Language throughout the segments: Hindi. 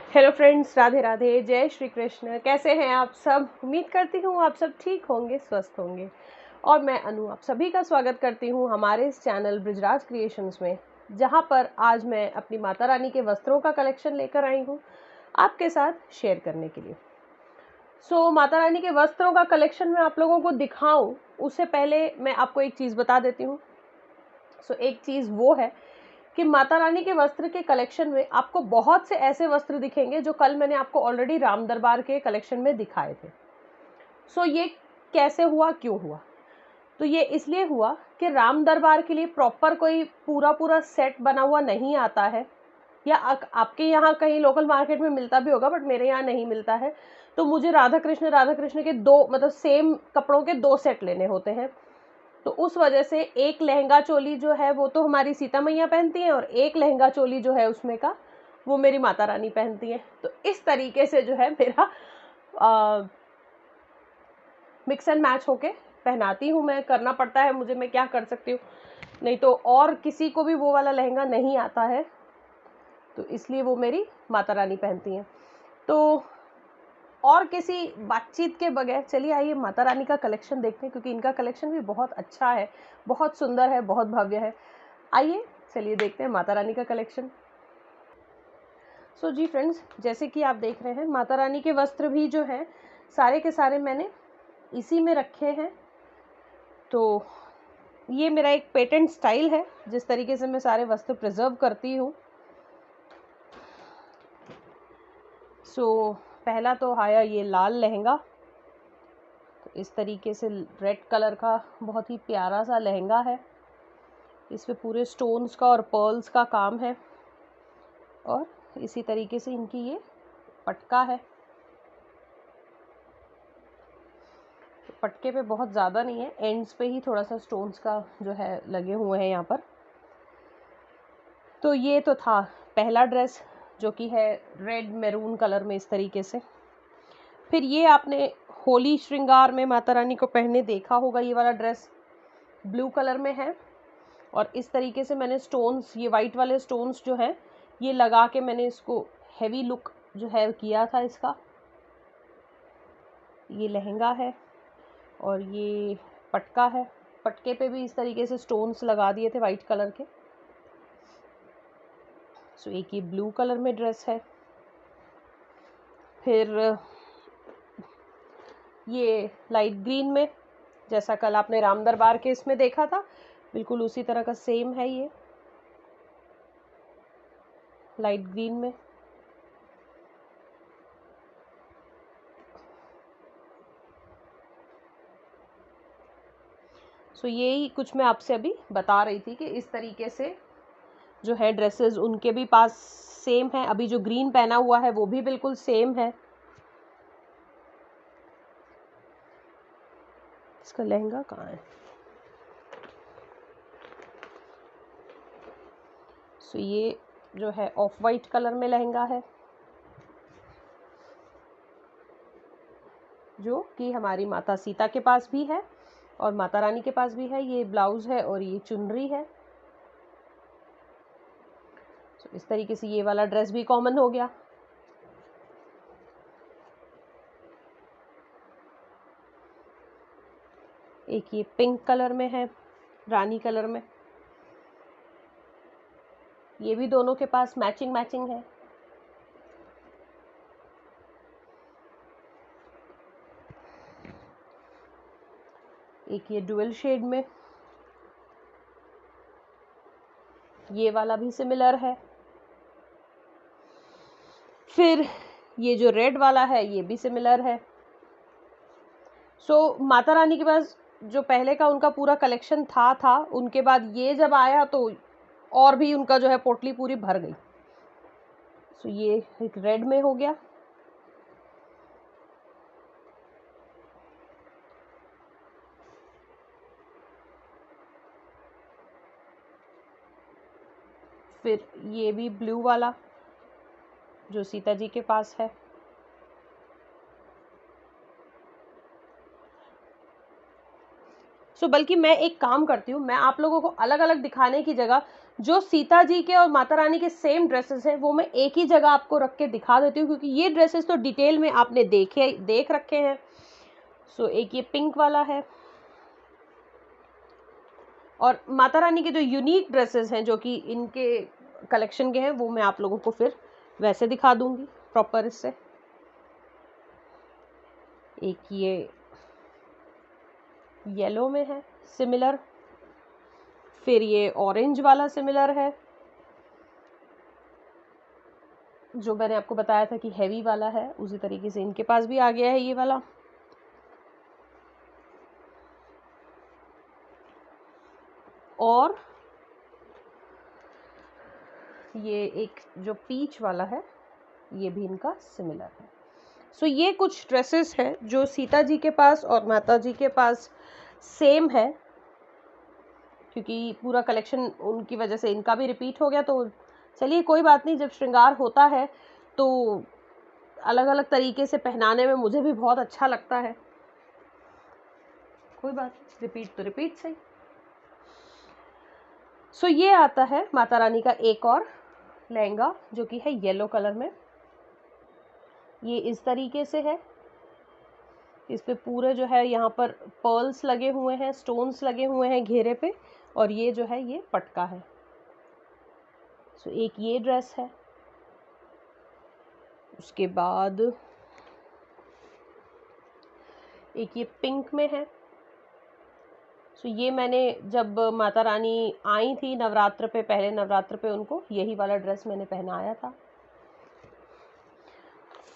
हेलो फ्रेंड्स, राधे राधे, जय श्री कृष्ण। कैसे हैं आप सब? उम्मीद करती हूँ आप सब ठीक होंगे, स्वस्थ होंगे। और मैं अनु आप सभी का स्वागत करती हूँ हमारे इस चैनल ब्रिजराज क्रिएशंस में, जहाँ पर आज मैं अपनी माता रानी के वस्त्रों का कलेक्शन लेकर आई हूँ आपके साथ शेयर करने के लिए। माता रानी के वस्त्रों का कलेक्शन मैं आप लोगों को दिखाऊं उससे पहले मैं आपको एक चीज़ बता देती हूँ। एक चीज़ वो है कि माता रानी के वस्त्र के कलेक्शन में आपको बहुत से ऐसे वस्त्र दिखेंगे जो कल मैंने आपको ऑलरेडी राम दरबार के कलेक्शन में दिखाए थे। ये कैसे हुआ, क्यों हुआ? तो ये इसलिए हुआ कि राम दरबार के लिए प्रॉपर कोई पूरा सेट बना हुआ नहीं आता है, या आपके यहाँ कहीं लोकल मार्केट में मिलता भी होगा, बट मेरे यहाँ नहीं मिलता है। तो मुझे राधा कृष्ण के दो, मतलब सेम कपड़ों के दो सेट लेने होते हैं। तो उस वजह से एक लहंगा चोली जो है वो तो हमारी सीता मैया पहनती हैं, और एक लहंगा चोली जो है उसमें का वो मेरी माता रानी पहनती हैं। तो इस तरीके से जो है मेरा मिक्स एंड मैच होके पहनाती हूँ मैं। करना पड़ता है मुझे, मैं क्या कर सकती हूँ, नहीं तो और किसी को भी वो वाला लहंगा नहीं आता है, तो इसलिए वो मेरी माता रानी पहनती हैं। तो और किसी बातचीत के बगैर चलिए आइए माता रानी का कलेक्शन देखते हैं, क्योंकि इनका कलेक्शन भी बहुत अच्छा है, बहुत सुंदर है, बहुत भव्य है। आइए चलिए देखते हैं माता रानी का कलेक्शन। जी फ्रेंड्स, जैसे कि आप देख रहे हैं माता रानी के वस्त्र भी जो हैं सारे के सारे मैंने इसी में रखे हैं। तो ये मेरा एक पेटेंट स्टाइल है, जिस तरीके से मैं सारे वस्त्र प्रिजर्व करती हूँ। पहला तो आया ये लाल लहंगा। तो इस तरीके से रेड कलर का बहुत ही प्यारा सा लहंगा है। इस पे पूरे स्टोन्स का और पर्ल्स का काम है, और इसी तरीके से इनकी ये पटका है। पटके पे बहुत ज़्यादा नहीं है, एंड्स पे ही थोड़ा सा स्टोन्स का जो है लगे हुए हैं यहाँ पर। तो ये तो था पहला ड्रेस, जो कि है रेड मैरून कलर में इस तरीके से। फिर ये आपने होली श्रृंगार में माता रानी को पहने देखा होगा, ये वाला ड्रेस ब्लू कलर में है, और इस तरीके से मैंने स्टोन्स, ये वाइट वाले स्टोन्स जो हैं ये लगा के मैंने इसको हैवी लुक जो है किया था इसका। ये लहंगा है और ये पटका है। पटके पे भी इस तरीके से स्टोन्स लगा दिए थे वाइट कलर के। एक ये ब्लू कलर में ड्रेस है। फिर ये लाइट ग्रीन में, जैसा कल आपने राम दरबार के इसमें देखा था, बिल्कुल उसी तरह का सेम है ये लाइट ग्रीन में। यही कुछ मैं आपसे अभी बता रही थी कि इस तरीके से जो है ड्रेसेस उनके भी पास सेम है। अभी जो ग्रीन पहना हुआ है वो भी बिल्कुल सेम है। इसका लहंगा कहाँ है? ये जो है ऑफ वाइट कलर में लहंगा है, जो कि हमारी माता सीता के पास भी है और माता रानी के पास भी है। ये ब्लाउज है और ये चुनरी है। इस तरीके से ये वाला ड्रेस भी कॉमन हो गया। एक ये पिंक कलर में है, रानी कलर में, ये भी दोनों के पास मैचिंग है। एक ये डुअल शेड में, ये वाला भी सिमिलर है। फिर ये जो रेड वाला है ये भी सिमिलर है। माता रानी के पास जो पहले का उनका पूरा कलेक्शन था उनके बाद ये जब आया तो और भी उनका जो है पोटली पूरी भर गई। ये एक रेड में हो गया। फिर ये भी ब्लू वाला जो सीता जी के पास है। सो बल्कि मैं एक काम करती हूँ, मैं आप लोगों को अलग अलग दिखाने की जगह जो सीता जी के और माता रानी के सेम ड्रेसेस हैं वो मैं एक ही जगह आपको रख के दिखा देती हूँ, क्योंकि ये ड्रेसेस तो डिटेल में आपने देख रखे हैं। सो एक ये पिंक वाला है, और माता रानी के जो यूनिक ड्रेसेस हैं जो कि इनके कलेक्शन के हैं वो मैं आप लोगों को फिर वैसे दिखा दूंगी प्रॉपर इससे। एक ये येलो में है सिमिलर, फिर ये ऑरेंज वाला सिमिलर है जो मैंने आपको बताया था कि हैवी वाला है, उसी तरीके से इनके पास भी आ गया है ये वाला। और ये एक जो पीच वाला है ये भी इनका सिमिलर है। सो ये कुछ ड्रेसेस हैं जो सीता जी के पास और माता जी के पास सेम है, क्योंकि पूरा कलेक्शन उनकी वजह से इनका भी रिपीट हो गया। तो चलिए कोई बात नहीं, जब श्रृंगार होता है तो अलग अलग तरीके से पहनाने में मुझे भी बहुत अच्छा लगता है। कोई बात नहीं, रिपीट तो रिपीट सही। सो ये आता है माता रानी का एक और लहंगा जो कि है येलो कलर में। ये इस तरीके से है, इस पे पूरे जो है यहाँ पर पर्ल्स लगे हुए हैं, स्टोन्स लगे हुए हैं घेरे पे, और ये जो है ये पटका है। सो एक ये ड्रेस है, उसके बाद एक ये पिंक में है। सो ये मैंने जब माता रानी आई थी नवरात्र पे, पहले नवरात्र पे उनको यही वाला ड्रेस मैंने पहनाया था।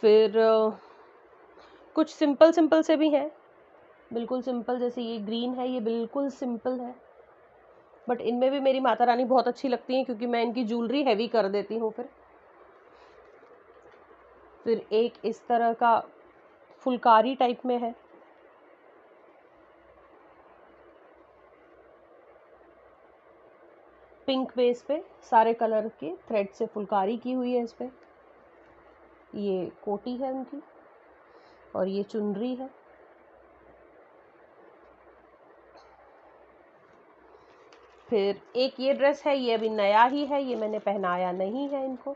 फिर कुछ सिंपल सिंपल से भी हैं, बिल्कुल सिंपल, जैसे ये ग्रीन है, ये बिल्कुल सिंपल है, बट इनमें भी मेरी माता रानी बहुत अच्छी लगती हैं क्योंकि मैं इनकी ज्वेलरी हैवी कर देती हूँ। फिर एक इस तरह का फुलकारी टाइप में है, पिंक बेस पे सारे कलर के थ्रेड से फुलकारी की हुई है इस पे। ये कोटी है उनकी और ये चुनरी है। फिर एक ये ड्रेस है, ये अभी नया ही है, ये मैंने पहनाया नहीं है इनको।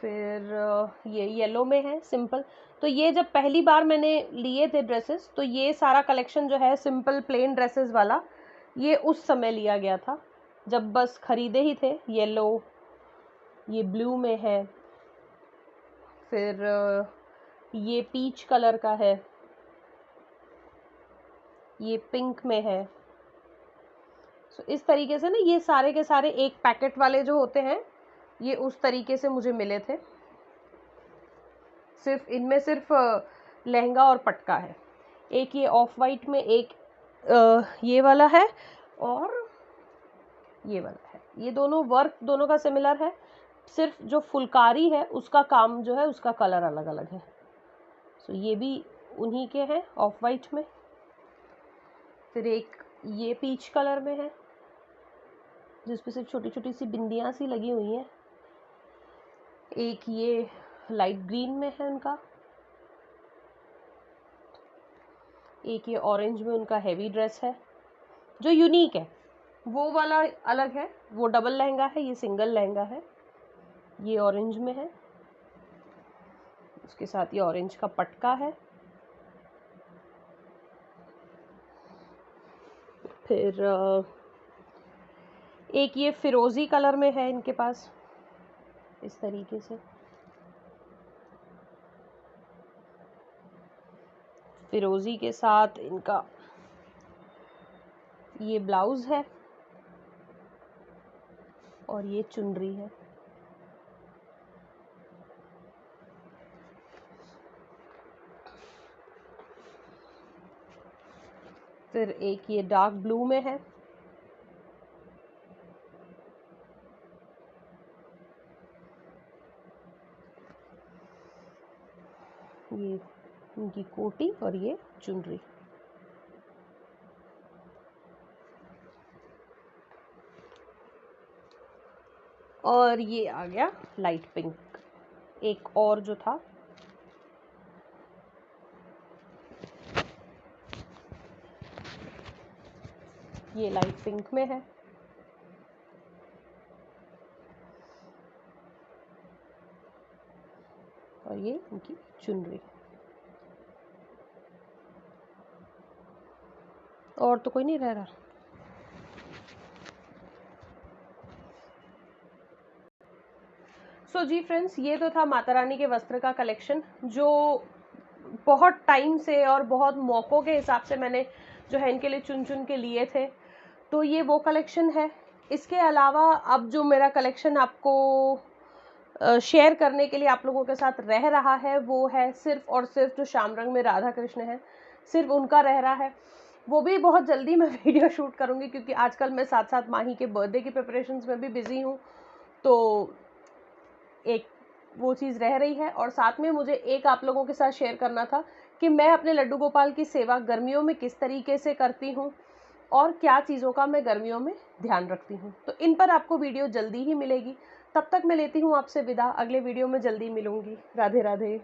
फिर ये येलो में है सिंपल। तो ये जब पहली बार मैंने लिए थे ड्रेसेस, तो ये सारा कलेक्शन जो है सिंपल प्लेन ड्रेसेस वाला, ये उस समय लिया गया था जब बस खरीदे ही थे। येलो, ये ब्लू में है, फिर ये पीच कलर का है, ये पिंक में है। सो इस तरीके से ना ये सारे के सारे एक पैकेट वाले जो होते हैं, ये उस तरीके से मुझे मिले थे। सिर्फ इनमें सिर्फ लहंगा और पटका है। एक ये ऑफ वाइट में, एक ये वाला है, और ये वाला है। ये दोनों वर्क दोनों का सिमिलर है, सिर्फ जो फुलकारी है उसका काम जो है उसका कलर अलग अलग है। सो ये भी उन्हीं के हैं ऑफ वाइट में। फिर एक ये पीच कलर में है जिस पे सिर्फ छोटी छोटी सी बिंदियां सी लगी हुई हैं। एक ये लाइट ग्रीन में है उनका, एक ये ऑरेंज में उनका हैवी ड्रेस है। जो यूनिक है वो वाला अलग है, वो डबल लहंगा है, ये सिंगल लहंगा है। ये ऑरेंज में है, उसके साथ ये ऑरेंज का पटका है। फिर एक ये फिरोजी कलर में है इनके पास, इस तरीके से फिरोजी के साथ इनका ये ब्लाउज है और ये चुनरी है। फिर एक ये डार्क ब्लू में है, ये इनकी कोटी और ये चुनरी। और ये आ गया लाइट पिंक, एक और जो था ये लाइट पिंक में है। और ये इनकी चुनरी। और तो कोई नहीं रह रहा। सो जी फ्रेंड्स, ये तो था माता रानी के वस्त्र का कलेक्शन, जो बहुत टाइम से और बहुत मौक़ों के हिसाब से मैंने जो है इनके लिए चुन चुन के लिए थे। तो ये वो कलेक्शन है। इसके अलावा अब जो मेरा कलेक्शन आपको शेयर करने के लिए आप लोगों के साथ रह रहा है, वो है सिर्फ और सिर्फ जो श्याम रंग में राधा कृष्ण है, सिर्फ उनका रह रहा है। वो भी बहुत जल्दी मैं वीडियो शूट करूँगी, क्योंकि आजकल मैं साथ साथ माही के बर्थडे की प्रिपरेशंस में भी बिज़ी हूँ। तो एक वो चीज़ रह रही है, और साथ में मुझे एक आप लोगों के साथ शेयर करना था कि मैं अपने लड्डू गोपाल की सेवा गर्मियों में किस तरीके से करती हूँ और क्या चीज़ों का मैं गर्मियों में ध्यान रखती हूँ। तो इन पर आपको वीडियो जल्दी ही मिलेगी। तब तक मैं लेती हूँ आपसे विदा। अगले वीडियो में जल्दी मिलूँगी। राधे राधे।